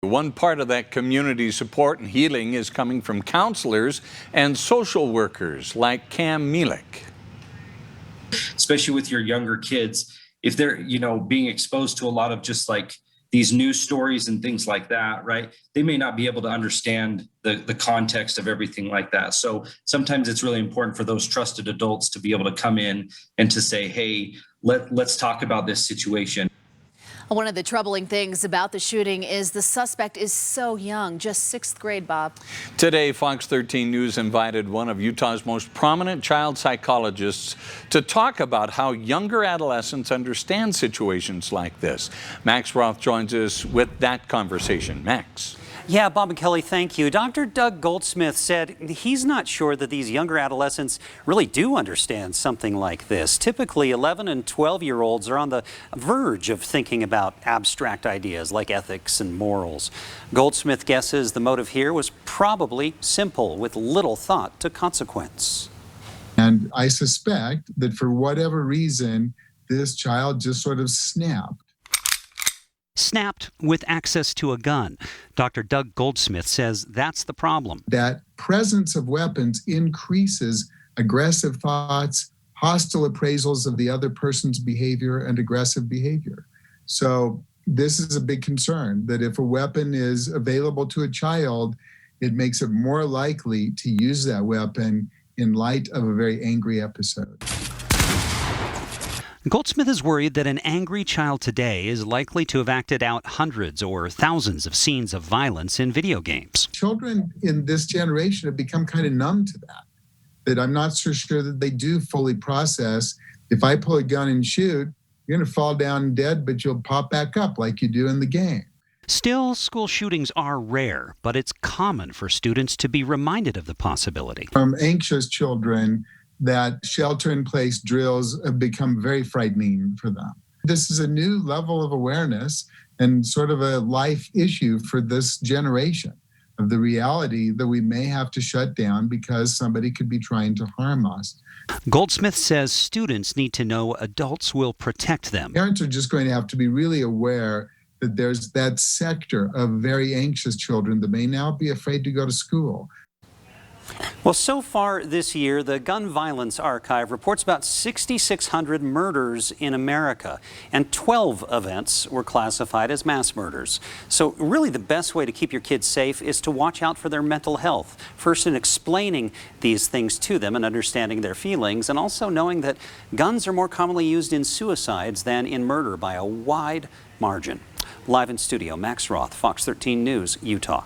One part of that community support and healing is coming from counselors and social workers like Cam Mielek. Especially with your younger kids, if they're, being exposed to a lot of just like these news stories and things like that, right? They may not be able to understand the context of everything like that. So sometimes it's really important for those trusted adults to be able to come in and to say, hey, let's talk about this situation. One of the troubling things about the shooting is the suspect is so young, just 6th grade, Bob. Today, Fox 13 News invited one of Utah's most prominent child psychologists to talk about how younger adolescents understand situations like this. Max Roth joins us with that conversation. Max. Yeah, Bob and Kelly, thank you. Dr. Doug Goldsmith said he's not sure that these younger adolescents really do understand something like this. Typically, 11 and 12-year-olds are on the verge of thinking about abstract ideas like ethics and morals. Goldsmith guesses the motive here was probably simple, with little thought to consequence. And I suspect that for whatever reason, this child just sort of snapped with access to a gun. Dr. Doug Goldsmith says that's the problem. That presence of weapons increases aggressive thoughts, hostile appraisals of the other person's behavior, and aggressive behavior. So this is a big concern, that if a weapon is available to a child, it makes it more likely to use that weapon in light of a very angry episode. Goldsmith is worried that an angry child today is likely to have acted out hundreds or thousands of scenes of violence in video games. Children in this generation have become kind of numb to that I'm not so sure that they do fully process. If I pull a gun and shoot, you're going to fall down dead, but you'll pop back up like you do in the game. Still, school shootings are rare, but it's common for students to be reminded of the possibility. From anxious children, that shelter-in-place drills have become very frightening for them. This is a new level of awareness and sort of a life issue for this generation of the reality that we may have to shut down because somebody could be trying to harm us. Goldsmith says students need to know adults will protect them. Parents are just going to have to be really aware that there's that sector of very anxious children that may now be afraid to go to school. Well, so far this year, the Gun Violence Archive reports about 6,600 murders in America, and 12 events were classified as mass murders. So really the best way to keep your kids safe is to watch out for their mental health. First, in explaining these things to them and understanding their feelings, and also knowing that guns are more commonly used in suicides than in murder by a wide margin. Live in studio, Max Roth, Fox 13 News, Utah.